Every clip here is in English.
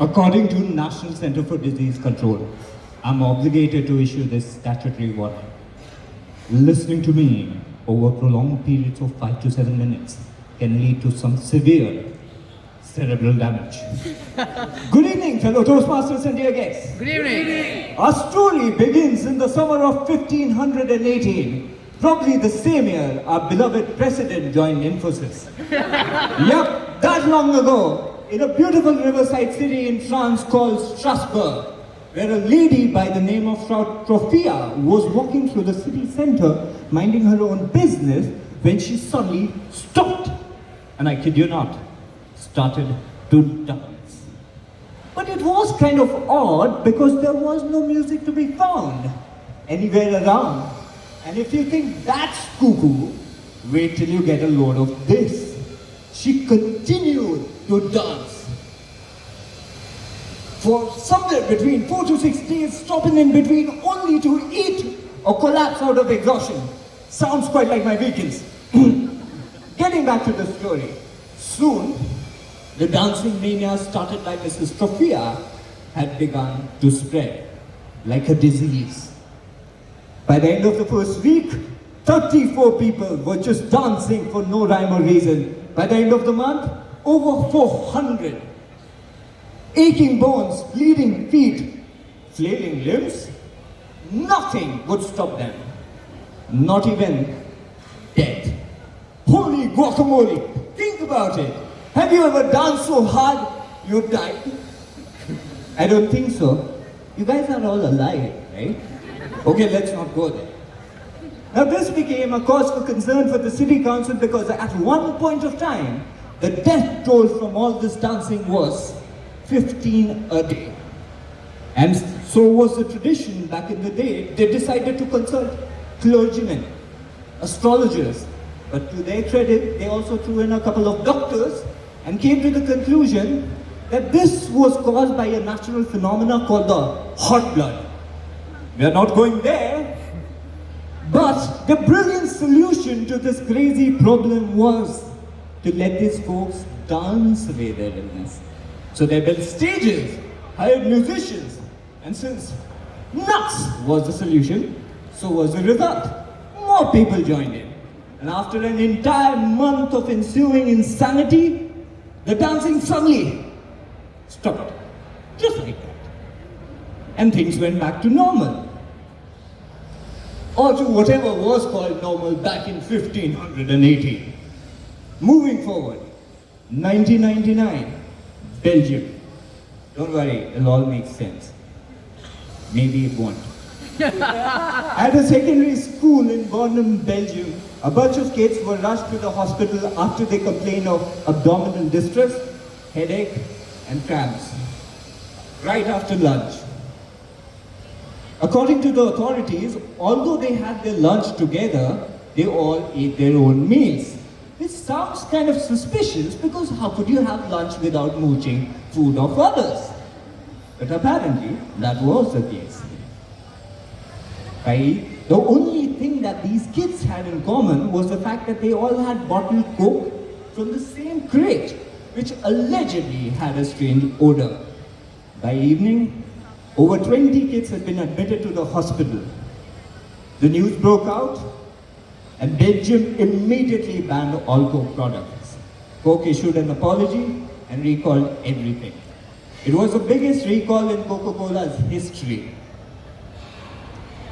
According to National Center for Disease Control, I'm obligated to issue this statutory warning. Listening to me over prolonged periods of 5 to 7 minutes can lead to some severe cerebral damage. Good evening, fellow Toastmasters and dear guests. Good evening. Our story begins in the summer of 1518, probably the same year our beloved president joined Infosys. Yep, that long ago, in a beautiful riverside city in France called Strasbourg, where a lady by the name of Trophia was walking through the city center, minding her own business, when she suddenly stopped, and I kid you not, started to dance. But it was kind of odd because there was no music to be found anywhere around. And if you think that's cuckoo, wait till you get a load of this. She continued to dance for somewhere between 4 to 6 days, stopping in between only to eat or collapse out of exhaustion. Sounds quite like my weekends. Getting back to the story, soon the dancing mania started by Mrs. Trophia had begun to spread like a disease. By the end of the first week, 34 people were just dancing for no rhyme or reason. By the end of the month, over 400. Aching bones, bleeding feet, flailing limbs, nothing would stop them. Not even death. Holy guacamole, think about it. Have you ever danced so hard you died? I don't think so. You guys are all alive, right? Okay, let's not go there. Now this became a cause for concern for the city council because at one point of time, the death toll from all this dancing was 15 a day. And so was the tradition back in the day. They decided to consult clergymen, astrologers, but to their credit, they also threw in a couple of doctors and came to the conclusion that this was caused by a natural phenomenon called the hot blood. We are not going there. But the brilliant solution to this crazy problem was to let these folks dance away their illness. So they built stages, hired musicians, and since nuts was the solution, so was the result. More people joined in. And after an entire month of ensuing insanity, the dancing suddenly stopped. Just like that. And things went back to normal. Or to whatever was called normal back in 1518. Moving forward, 1999, Belgium. Don't worry, it'll all make sense. Maybe it won't. At a secondary school in Bornem, Belgium, a bunch of kids were rushed to the hospital after they complained of abdominal distress, headache, and cramps. Right after lunch. According to the authorities, although they had their lunch together, they all ate their own meals. This sounds kind of suspicious because how could you have lunch without mooching food of others? But apparently, that was the case. Right? The only thing that these kids had in common was the fact that they all had bottled Coke from the same crate, which allegedly had a strange odor. By evening, over 20 kids had been admitted to the hospital. The news broke out, and Belgium immediately banned all Coke products. Coke issued an apology and recalled everything. It was the biggest recall in Coca-Cola's history.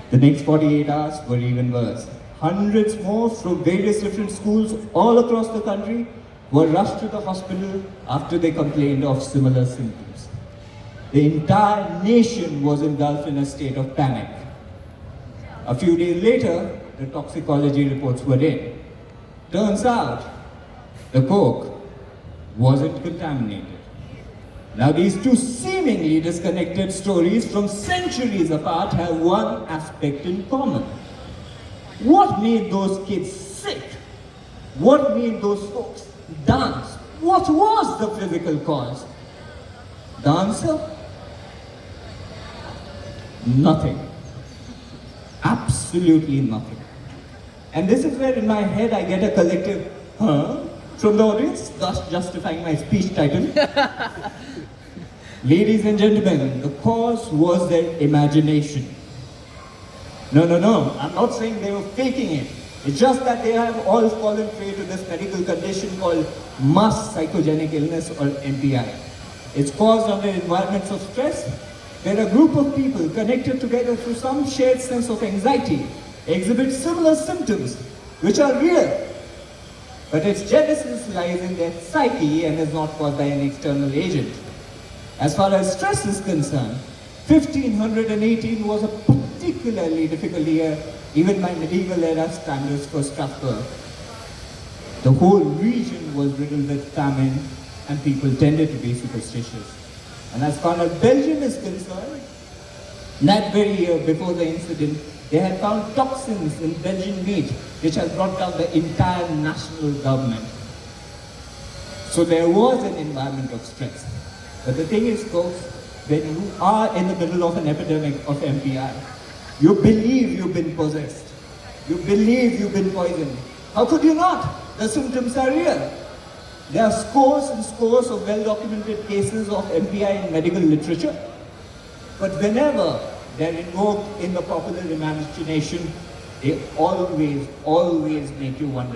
The next 48 hours were even worse. Hundreds more from various different schools all across the country were rushed to the hospital after they complained of similar symptoms. The entire nation was engulfed in a state of panic. A few days later, the toxicology reports were in. Turns out, the Coke wasn't contaminated. Now these two seemingly disconnected stories from centuries apart have one aspect in common. What made those kids sick? What made those folks dance? What was the physical cause? The answer? Nothing. Absolutely nothing. And this is where in my head I get a collective, huh? From the audience, thus justifying my speech title. Ladies and gentlemen, the cause was their imagination. No, I'm not saying they were faking it. It's just that they have all fallen prey to this medical condition called mass psychogenic illness or MPI. It's caused under environments of stress where a group of people connected together through some shared sense of anxiety exhibit similar symptoms which are real. But its genesis lies in their psyche and is not caused by an external agent. As far as stress is concerned, 1518 was a particularly difficult year, even by medieval era standards for Strasbourg. The whole region was riddled with famine and people tended to be superstitious. And as far as Belgium is concerned, that very year before the incident, they had found toxins in Belgian meat which had brought down the entire national government. So there was an environment of stress. But the thing is, folks, when you are in the middle of an epidemic of MPI, you believe you've been possessed. You believe you've been poisoned. How could you not? The symptoms are real. There are scores and scores of well-documented cases of MPI in medical literature. But whenever they're invoked in the popular imagination, they always make you wonder.